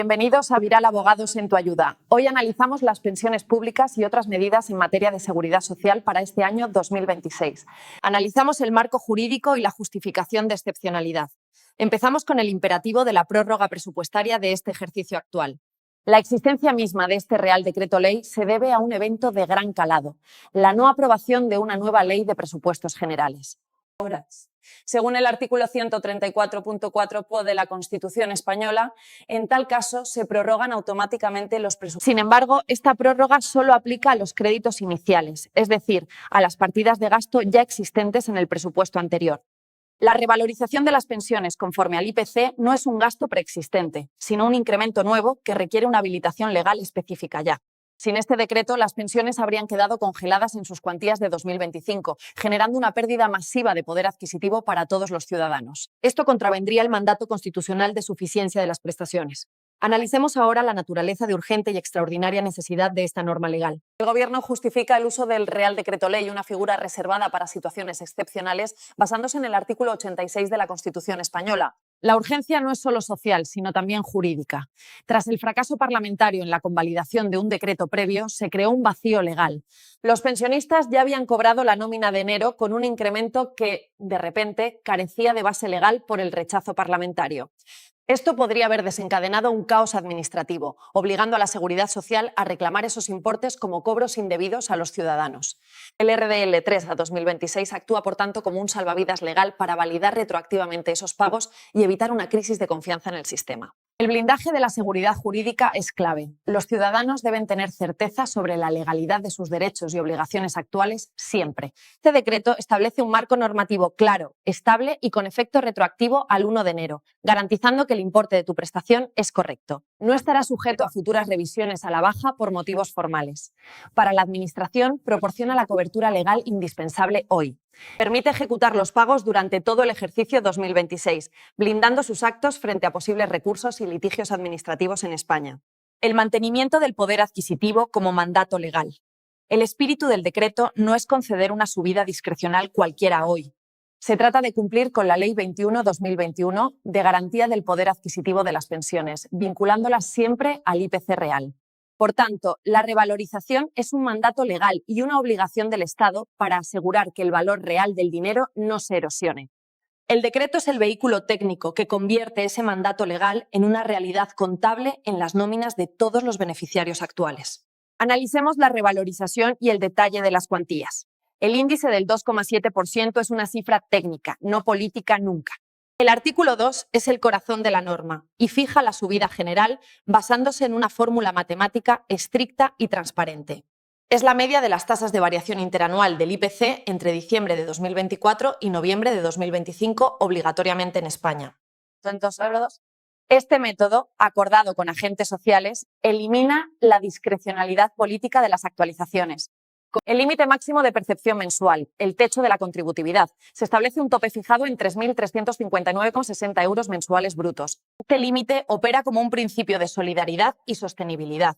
Bienvenidos a Viral Abogados en tu ayuda. Hoy analizamos las pensiones públicas y otras medidas en materia de seguridad social para este año 2026. Analizamos el marco jurídico y la justificación de excepcionalidad. Empezamos con el imperativo de la prórroga presupuestaria de este ejercicio actual. La existencia misma de este Real Decreto Ley se debe a un evento de gran calado, la no aprobación de una nueva ley de presupuestos generales. Según el artículo 134.4 de la Constitución española, en tal caso se prorrogan automáticamente los presupuestos. Sin embargo, esta prórroga solo aplica a los créditos iniciales, es decir, a las partidas de gasto ya existentes en el presupuesto anterior. La revalorización de las pensiones conforme al IPC no es un gasto preexistente, sino un incremento nuevo que requiere una habilitación legal específica ya. Sin este decreto, las pensiones habrían quedado congeladas en sus cuantías de 2025, generando una pérdida masiva de poder adquisitivo para todos los ciudadanos. Esto contravendría el mandato constitucional de suficiencia de las prestaciones. Analicemos ahora la naturaleza de urgente y extraordinaria necesidad de esta norma legal. El Gobierno justifica el uso del Real Decreto Ley, una figura reservada para situaciones excepcionales, basándose en el artículo 86 de la Constitución española. La urgencia no es solo social, sino también jurídica. Tras el fracaso parlamentario en la convalidación de un decreto previo, se creó un vacío legal. Los pensionistas ya habían cobrado la nómina de enero con un incremento que, de repente, carecía de base legal por el rechazo parlamentario. Esto podría haber desencadenado un caos administrativo, obligando a la Seguridad Social a reclamar esos importes como cobros indebidos a los ciudadanos. El RDL 3 a 2026 actúa, por tanto, como un salvavidas legal para validar retroactivamente esos pagos y evitar una crisis de confianza en el sistema. El blindaje de la seguridad jurídica es clave. Los ciudadanos deben tener certeza sobre la legalidad de sus derechos y obligaciones actuales siempre. Este decreto establece un marco normativo claro, estable y con efecto retroactivo al 1 de enero, garantizando que el importe de tu prestación es correcto. No estará sujeto a futuras revisiones a la baja por motivos formales. Para la Administración, proporciona la cobertura legal indispensable hoy. Permite ejecutar los pagos durante todo el ejercicio 2026, blindando sus actos frente a posibles recursos y litigios administrativos en España. El mantenimiento del poder adquisitivo como mandato legal. El espíritu del decreto no es conceder una subida discrecional cualquiera hoy. Se trata de cumplir con la Ley 21/2021 de garantía del poder adquisitivo de las pensiones, vinculándolas siempre al IPC real. Por tanto, la revalorización es un mandato legal y una obligación del Estado para asegurar que el valor real del dinero no se erosione. El decreto es el vehículo técnico que convierte ese mandato legal en una realidad contable en las nóminas de todos los beneficiarios actuales. Analicemos la revalorización y el detalle de las cuantías. El índice del 2,7% es una cifra técnica, no política nunca. El artículo 2 es el corazón de la norma y fija la subida general basándose en una fórmula matemática estricta y transparente. Es la media de las tasas de variación interanual del IPC entre diciembre de 2024 y noviembre de 2025 obligatoriamente en España. Este método, acordado con agentes sociales, elimina la discrecionalidad política de las actualizaciones. El límite máximo de percepción mensual, el techo de la contributividad. Se establece un tope fijado en 3.359,60 euros mensuales brutos. Este límite opera como un principio de solidaridad y sostenibilidad.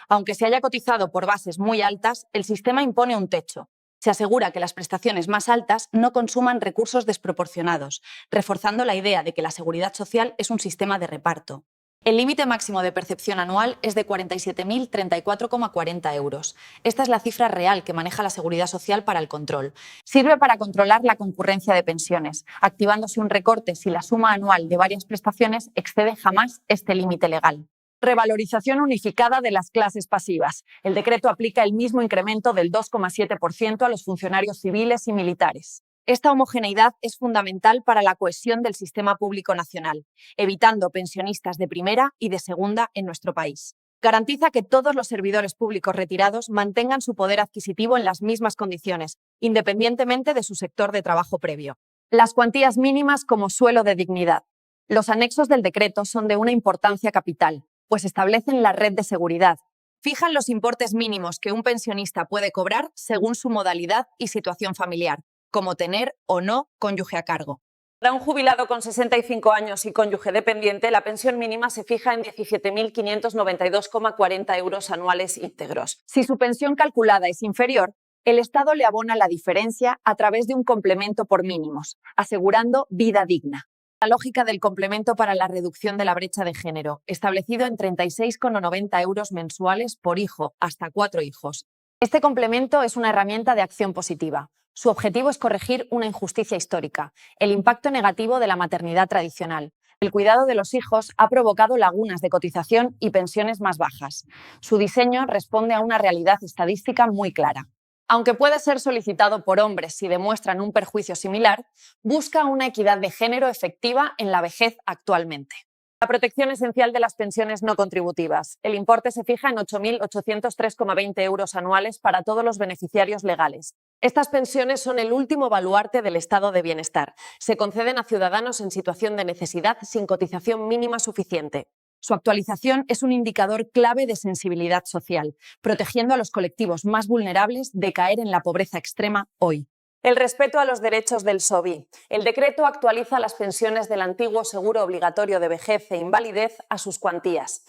Aunque se haya cotizado por bases muy altas, el sistema impone un techo. Se asegura que las prestaciones más altas no consuman recursos desproporcionados, reforzando la idea de que la seguridad social es un sistema de reparto. El límite máximo de percepción anual es de 47.034,40 euros. Esta es la cifra real que maneja la Seguridad Social para el control. Sirve para controlar la concurrencia de pensiones, activándose un recorte si la suma anual de varias prestaciones excede jamás este límite legal. Revalorización unificada de las clases pasivas. El decreto aplica el mismo incremento del 2,7% a los funcionarios civiles y militares. Esta homogeneidad es fundamental para la cohesión del sistema público nacional, evitando pensionistas de primera y de segunda en nuestro país. Garantiza que todos los servidores públicos retirados mantengan su poder adquisitivo en las mismas condiciones, independientemente de su sector de trabajo previo. Las cuantías mínimas como suelo de dignidad. Los anexos del decreto son de una importancia capital, pues establecen la red de seguridad. Fijan los importes mínimos que un pensionista puede cobrar según su modalidad y situación familiar, como tener o no cónyuge a cargo. Para un jubilado con 65 años y cónyuge dependiente, la pensión mínima se fija en 17.592,40 euros anuales íntegros. Si su pensión calculada es inferior, el Estado le abona la diferencia a través de un complemento por mínimos, asegurando vida digna. La lógica del complemento para la reducción de la brecha de género, establecido en 36,90 euros mensuales por hijo, hasta 4 hijos. Este complemento es una herramienta de acción positiva. Su objetivo es corregir una injusticia histórica, el impacto negativo de la maternidad tradicional. El cuidado de los hijos ha provocado lagunas de cotización y pensiones más bajas. Su diseño responde a una realidad estadística muy clara. Aunque puede ser solicitado por hombres si demuestran un perjuicio similar, busca una equidad de género efectiva en la vejez actualmente. La protección esencial de las pensiones no contributivas. El importe se fija en 8.803,20 euros anuales para todos los beneficiarios legales. Estas pensiones son el último baluarte del estado de bienestar. Se conceden a ciudadanos en situación de necesidad sin cotización mínima suficiente. Su actualización es un indicador clave de sensibilidad social, protegiendo a los colectivos más vulnerables de caer en la pobreza extrema hoy. El respeto a los derechos del SOVI. El decreto actualiza las pensiones del antiguo seguro obligatorio de vejez e invalidez a sus cuantías.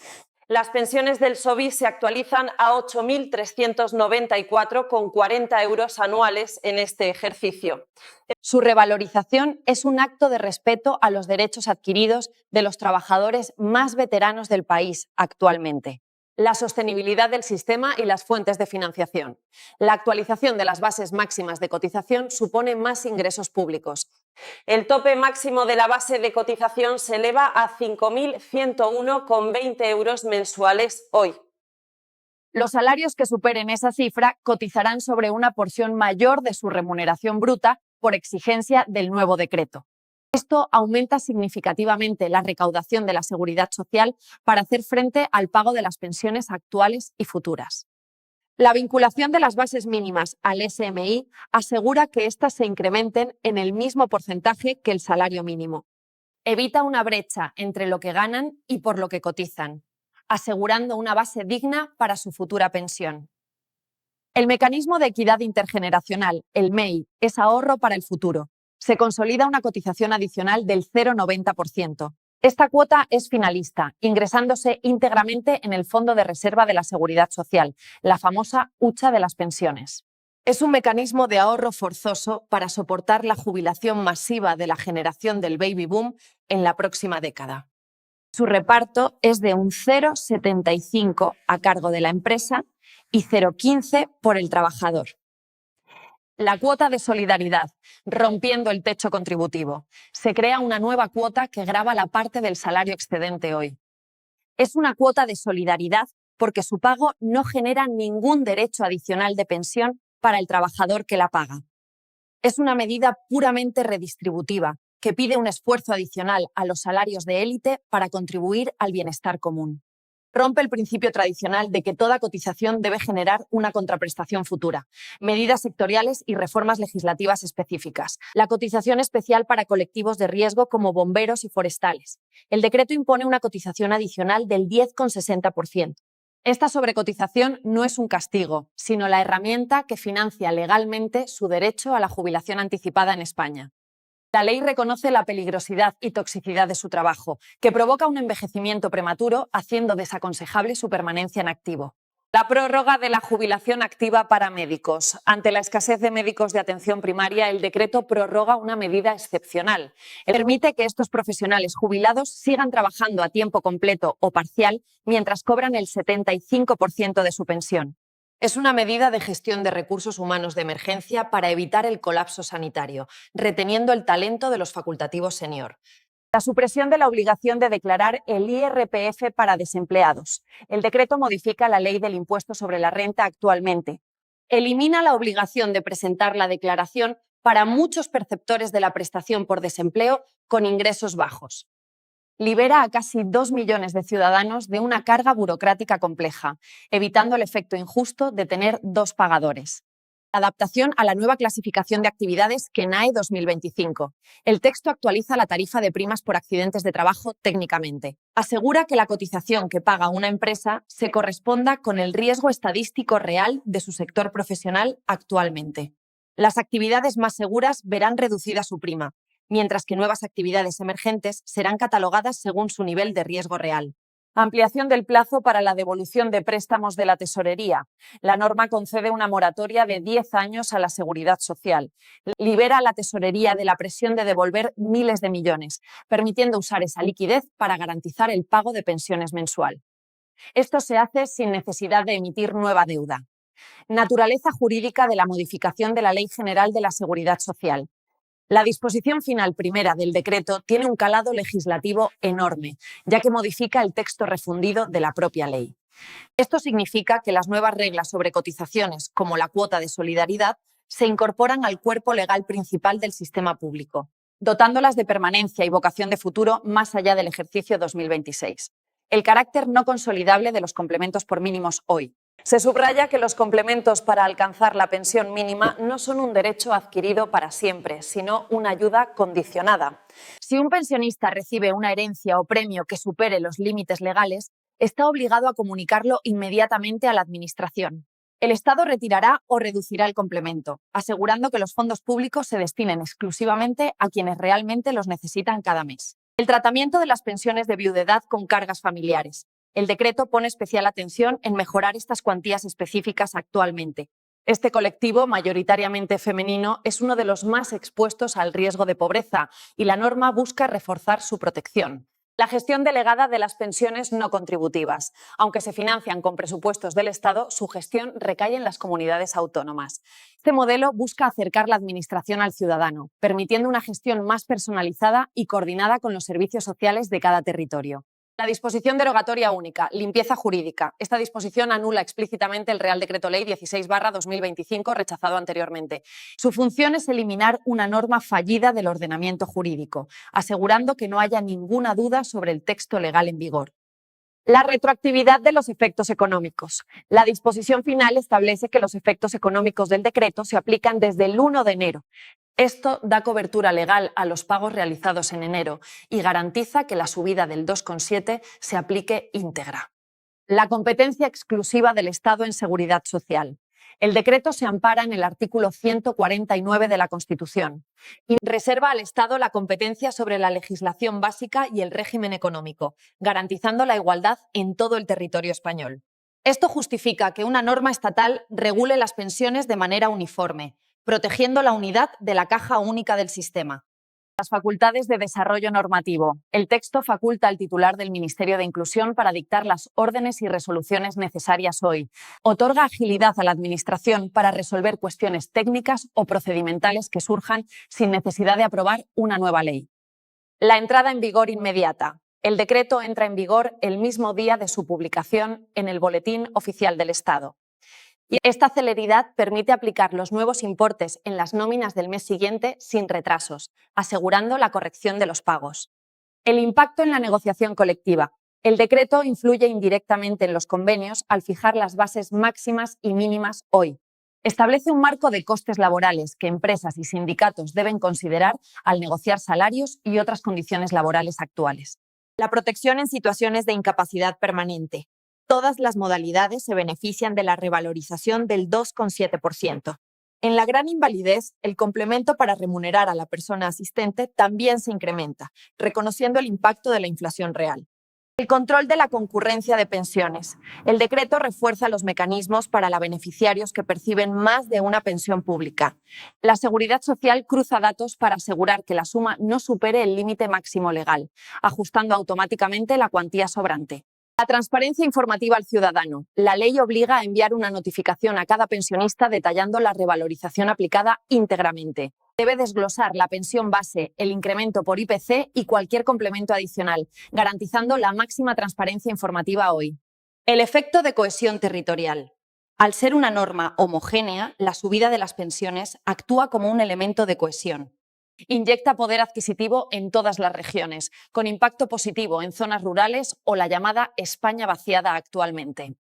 Las pensiones del SOVI se actualizan a 8.394,40 euros anuales en este ejercicio. Su revalorización es un acto de respeto a los derechos adquiridos de los trabajadores más veteranos del país actualmente. La sostenibilidad del sistema y las fuentes de financiación. La actualización de las bases máximas de cotización supone más ingresos públicos. El tope máximo de la base de cotización se eleva a 5.101,20 euros mensuales hoy. Los salarios que superen esa cifra cotizarán sobre una porción mayor de su remuneración bruta por exigencia del nuevo decreto. Esto aumenta significativamente la recaudación de la seguridad social para hacer frente al pago de las pensiones actuales y futuras. La vinculación de las bases mínimas al SMI asegura que éstas se incrementen en el mismo porcentaje que el salario mínimo. Evita una brecha entre lo que ganan y por lo que cotizan, asegurando una base digna para su futura pensión. El mecanismo de equidad intergeneracional, el MEI, es ahorro para el futuro. Se consolida una cotización adicional del 0,90%. Esta cuota es finalista, ingresándose íntegramente en el Fondo de Reserva de la Seguridad Social, la famosa hucha de las pensiones. Es un mecanismo de ahorro forzoso para soportar la jubilación masiva de la generación del baby boom en la próxima década. Su reparto es de un 0,75 a cargo de la empresa y 0,15 por el trabajador. La cuota de solidaridad, rompiendo el techo contributivo. Se crea una nueva cuota que grava la parte del salario excedente hoy. Es una cuota de solidaridad porque su pago no genera ningún derecho adicional de pensión para el trabajador que la paga. Es una medida puramente redistributiva que pide un esfuerzo adicional a los salarios de élite para contribuir al bienestar común. Rompe el principio tradicional de que toda cotización debe generar una contraprestación futura, medidas sectoriales y reformas legislativas específicas. La cotización especial para colectivos de riesgo como bomberos y forestales. El decreto impone una cotización adicional del 10,60%. Esta sobrecotización no es un castigo, sino la herramienta que financia legalmente su derecho a la jubilación anticipada en España. La ley reconoce la peligrosidad y toxicidad de su trabajo, que provoca un envejecimiento prematuro, haciendo desaconsejable su permanencia en activo. La prórroga de la jubilación activa para médicos. Ante la escasez de médicos de atención primaria, el decreto prorroga una medida excepcional. Permite que estos profesionales jubilados sigan trabajando a tiempo completo o parcial mientras cobran el 75% de su pensión. Es una medida de gestión de recursos humanos de emergencia para evitar el colapso sanitario, reteniendo el talento de los facultativos senior. La supresión de la obligación de declarar el IRPF para desempleados. El decreto modifica la ley del impuesto sobre la renta actualmente. Elimina la obligación de presentar la declaración para muchos perceptores de la prestación por desempleo con ingresos bajos. Libera a casi 2 millones de ciudadanos de una carga burocrática compleja, evitando el efecto injusto de tener dos pagadores. Adaptación a la nueva clasificación de actividades KENAE 2025. El texto actualiza la tarifa de primas por accidentes de trabajo técnicamente. Asegura que la cotización que paga una empresa se corresponda con el riesgo estadístico real de su sector profesional actualmente. Las actividades más seguras verán reducida su prima, mientras que nuevas actividades emergentes serán catalogadas según su nivel de riesgo real. Ampliación del plazo para la devolución de préstamos de la Tesorería. La norma concede una moratoria de 10 años a la Seguridad Social. Libera a la Tesorería de la presión de devolver miles de millones, permitiendo usar esa liquidez para garantizar el pago de pensiones mensual. Esto se hace sin necesidad de emitir nueva deuda. Naturaleza jurídica de la modificación de la Ley General de la Seguridad Social. La disposición final primera del decreto tiene un calado legislativo enorme, ya que modifica el texto refundido de la propia ley. Esto significa que las nuevas reglas sobre cotizaciones, como la cuota de solidaridad, se incorporan al cuerpo legal principal del sistema público, dotándolas de permanencia y vocación de futuro más allá del ejercicio 2026. El carácter no consolidable de los complementos por mínimos hoy. Se subraya que los complementos para alcanzar la pensión mínima no son un derecho adquirido para siempre, sino una ayuda condicionada. Si un pensionista recibe una herencia o premio que supere los límites legales, está obligado a comunicarlo inmediatamente a la Administración. El Estado retirará o reducirá el complemento, asegurando que los fondos públicos se destinen exclusivamente a quienes realmente los necesitan cada mes. El tratamiento de las pensiones de viudedad con cargas familiares. El decreto pone especial atención en mejorar estas cuantías específicas actualmente. Este colectivo, mayoritariamente femenino, es uno de los más expuestos al riesgo de pobreza y la norma busca reforzar su protección. La gestión delegada de las pensiones no contributivas. Aunque se financian con presupuestos del Estado, su gestión recae en las comunidades autónomas. Este modelo busca acercar la administración al ciudadano, permitiendo una gestión más personalizada y coordinada con los servicios sociales de cada territorio. La disposición derogatoria única, limpieza jurídica. Esta disposición anula explícitamente el Real Decreto Ley 16/2025, rechazado anteriormente. Su función es eliminar una norma fallida del ordenamiento jurídico, asegurando que no haya ninguna duda sobre el texto legal en vigor. La retroactividad de los efectos económicos. La disposición final establece que los efectos económicos del decreto se aplican desde el 1 de enero. Esto da cobertura legal a los pagos realizados en enero y garantiza que la subida del 2,7 se aplique íntegra. La competencia exclusiva del Estado en seguridad social. El decreto se ampara en el artículo 149 de la Constitución y reserva al Estado la competencia sobre la legislación básica y el régimen económico, garantizando la igualdad en todo el territorio español. Esto justifica que una norma estatal regule las pensiones de manera uniforme, protegiendo la unidad de la caja única del sistema. Las facultades de desarrollo normativo. El texto faculta al titular del Ministerio de Inclusión para dictar las órdenes y resoluciones necesarias hoy. Otorga agilidad a la Administración para resolver cuestiones técnicas o procedimentales que surjan sin necesidad de aprobar una nueva ley. La entrada en vigor inmediata. El decreto entra en vigor el mismo día de su publicación en el Boletín Oficial del Estado. Y esta celeridad permite aplicar los nuevos importes en las nóminas del mes siguiente sin retrasos, asegurando la corrección de los pagos. El impacto en la negociación colectiva. El decreto influye indirectamente en los convenios al fijar las bases máximas y mínimas hoy. Establece un marco de costes laborales que empresas y sindicatos deben considerar al negociar salarios y otras condiciones laborales actuales. La protección en situaciones de incapacidad permanente. Todas las modalidades se benefician de la revalorización del 2,7%. En la gran invalidez, el complemento para remunerar a la persona asistente también se incrementa, reconociendo el impacto de la inflación real. El control de la concurrencia de pensiones. El decreto refuerza los mecanismos para los beneficiarios que perciben más de una pensión pública. La Seguridad Social cruza datos para asegurar que la suma no supere el límite máximo legal, ajustando automáticamente la cuantía sobrante. La transparencia informativa al ciudadano. La ley obliga a enviar una notificación a cada pensionista detallando la revalorización aplicada íntegramente. Debe desglosar la pensión base, el incremento por IPC y cualquier complemento adicional, garantizando la máxima transparencia informativa hoy. El efecto de cohesión territorial. Al ser una norma homogénea, la subida de las pensiones actúa como un elemento de cohesión. Inyecta poder adquisitivo en todas las regiones, con impacto positivo en zonas rurales o la llamada España vaciada actualmente.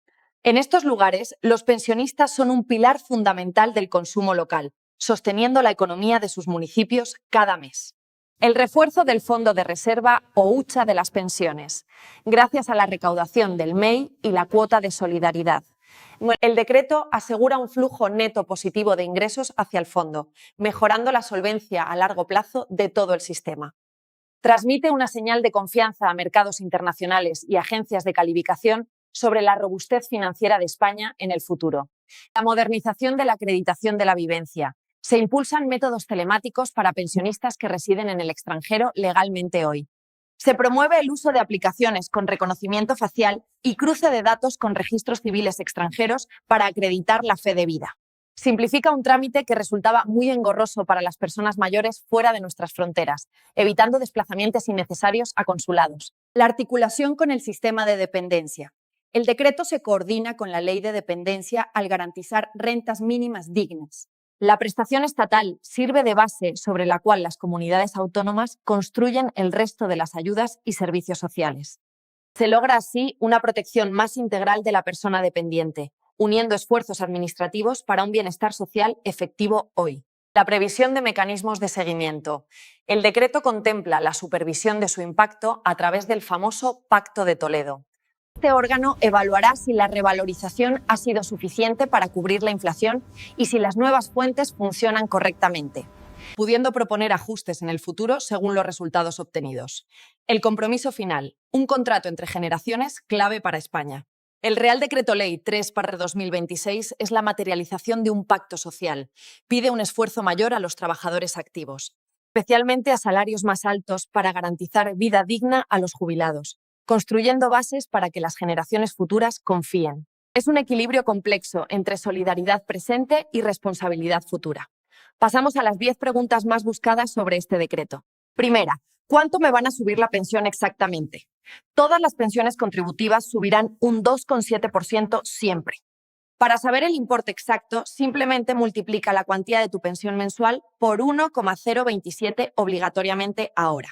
En estos lugares, los pensionistas son un pilar fundamental del consumo local, sosteniendo la economía de sus municipios cada mes. El refuerzo del Fondo de Reserva o hucha de las pensiones, gracias a la recaudación del MEI y la cuota de solidaridad. El decreto asegura un flujo neto positivo de ingresos hacia el fondo, mejorando la solvencia a largo plazo de todo el sistema. Transmite una señal de confianza a mercados internacionales y agencias de calificación sobre la robustez financiera de España en el futuro. La modernización de la acreditación de la vivencia. Se impulsan métodos telemáticos para pensionistas que residen en el extranjero legalmente hoy. Se promueve el uso de aplicaciones con reconocimiento facial y cruce de datos con registros civiles extranjeros para acreditar la fe de vida. Simplifica un trámite que resultaba muy engorroso para las personas mayores fuera de nuestras fronteras, evitando desplazamientos innecesarios a consulados. La articulación con el sistema de dependencia. El decreto se coordina con la Ley de Dependencia al garantizar rentas mínimas dignas. La prestación estatal sirve de base sobre la cual las comunidades autónomas construyen el resto de las ayudas y servicios sociales. Se logra así una protección más integral de la persona dependiente, uniendo esfuerzos administrativos para un bienestar social efectivo hoy. La previsión de mecanismos de seguimiento. El decreto contempla la supervisión de su impacto a través del famoso Pacto de Toledo. Este órgano evaluará si la revalorización ha sido suficiente para cubrir la inflación y si las nuevas fuentes funcionan correctamente, pudiendo proponer ajustes en el futuro según los resultados obtenidos. El compromiso final, un contrato entre generaciones clave para España. El Real Decreto Ley 3/2026 es la materialización de un pacto social. Pide un esfuerzo mayor a los trabajadores activos, especialmente a salarios más altos para garantizar vida digna a los jubilados, construyendo bases para que las generaciones futuras confíen. Es un equilibrio complejo entre solidaridad presente y responsabilidad futura. Pasamos a las 10 preguntas más buscadas sobre este decreto. Primera, ¿cuánto me van a subir la pensión exactamente? Todas las pensiones contributivas subirán un 2,7% siempre. Para saber el importe exacto, simplemente multiplica la cuantía de tu pensión mensual por 1,027 obligatoriamente ahora.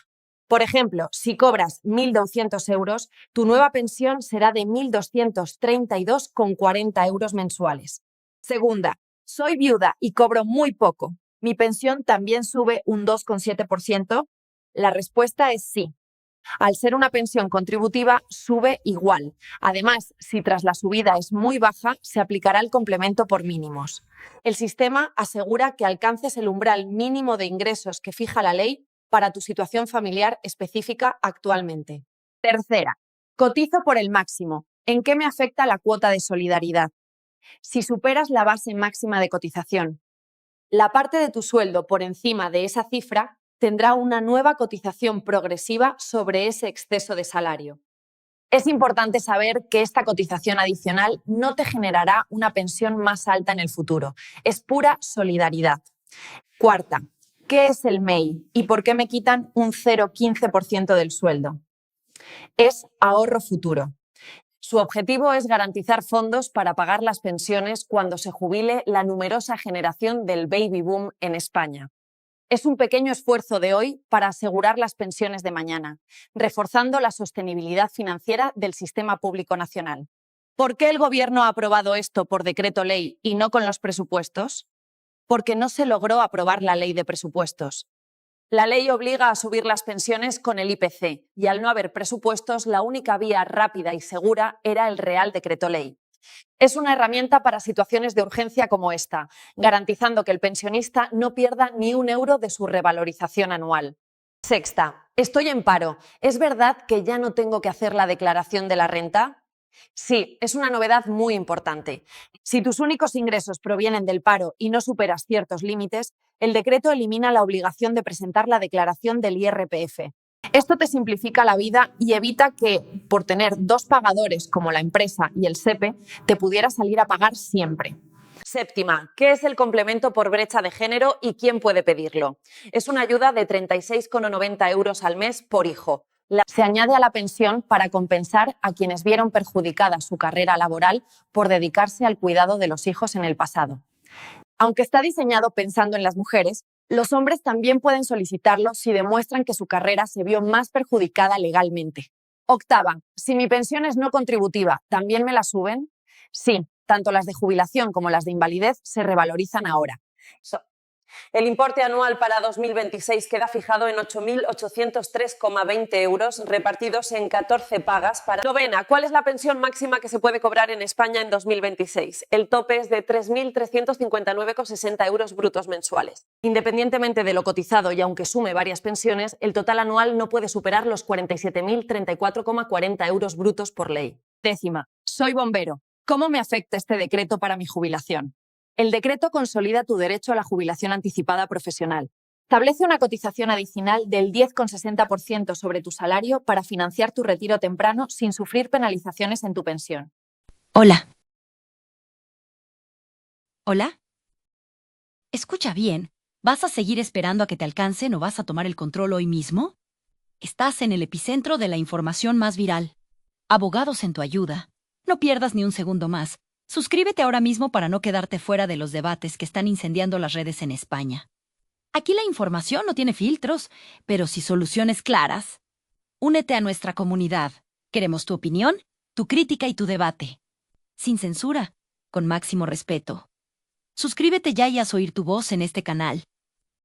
Por ejemplo, si cobras 1.200 euros, tu nueva pensión será de 1.232,40 euros mensuales. Segunda, soy viuda y cobro muy poco. ¿Mi pensión también sube un 2,7%? La respuesta es sí. Al ser una pensión contributiva, sube igual. Además, si tras la subida es muy baja, se aplicará el complemento por mínimos. El sistema asegura que alcances el umbral mínimo de ingresos que fija la ley para tu situación familiar específica actualmente. Tercera, cotizo por el máximo. ¿En qué me afecta la cuota de solidaridad? Si superas la base máxima de cotización, la parte de tu sueldo por encima de esa cifra tendrá una nueva cotización progresiva sobre ese exceso de salario. Es importante saber que esta cotización adicional no te generará una pensión más alta en el futuro. Es pura solidaridad. Cuarta, ¿qué es el MEI y por qué me quitan un 0,15% del sueldo? Es ahorro futuro. Su objetivo es garantizar fondos para pagar las pensiones cuando se jubile la numerosa generación del baby boom en España. Es un pequeño esfuerzo de hoy para asegurar las pensiones de mañana, reforzando la sostenibilidad financiera del sistema público nacional. ¿Por qué el Gobierno ha aprobado esto por decreto ley y no con los presupuestos? Porque no se logró aprobar la ley de presupuestos. La ley obliga a subir las pensiones con el IPC y al no haber presupuestos, la única vía rápida y segura era el Real Decreto Ley. Es una herramienta para situaciones de urgencia como esta, garantizando que el pensionista no pierda ni un euro de su revalorización anual. Sexta, estoy en paro. ¿Es verdad que ya no tengo que hacer la declaración de la renta? Sí, es una novedad muy importante. Si tus únicos ingresos provienen del paro y no superas ciertos límites, el decreto elimina la obligación de presentar la declaración del IRPF. Esto te simplifica la vida y evita que, por tener dos pagadores como la empresa y el SEPE, te pudiera salir a pagar siempre. Séptima, ¿qué es el complemento por brecha de género y quién puede pedirlo? Es una ayuda de 36,90 euros al mes por hijo. Se añade a la pensión para compensar a quienes vieron perjudicada su carrera laboral por dedicarse al cuidado de los hijos en el pasado. Aunque está diseñado pensando en las mujeres, los hombres también pueden solicitarlo si demuestran que su carrera se vio más perjudicada legalmente. Octava, si mi pensión es no contributiva, ¿también me la suben? Sí, tanto las de jubilación como las de invalidez se revalorizan ahora. El importe anual para 2026 queda fijado en 8.803,20 euros, repartidos en 14 pagas. Novena, ¿cuál es la pensión máxima que se puede cobrar en España en 2026? El tope es de 3.359,60 euros brutos mensuales. Independientemente de lo cotizado y aunque sume varias pensiones, el total anual no puede superar los 47.034,40 euros brutos por ley. Décima, soy bombero. ¿Cómo me afecta este decreto para mi jubilación? El decreto consolida tu derecho a la jubilación anticipada profesional. Establece una cotización adicional del 10,60% sobre tu salario para financiar tu retiro temprano sin sufrir penalizaciones en tu pensión. Hola. ¿Hola? Escucha bien. ¿Vas a seguir esperando a que te alcancen o vas a tomar el control hoy mismo? Estás en el epicentro de la información más viral. Abogados en tu ayuda. No pierdas ni un segundo más. Suscríbete ahora mismo para no quedarte fuera de los debates que están incendiando las redes en España. Aquí la información no tiene filtros, pero sí soluciones claras. Únete a nuestra comunidad. Queremos tu opinión, tu crítica y tu debate. Sin censura, con máximo respeto. Suscríbete ya y haz oír tu voz en este canal.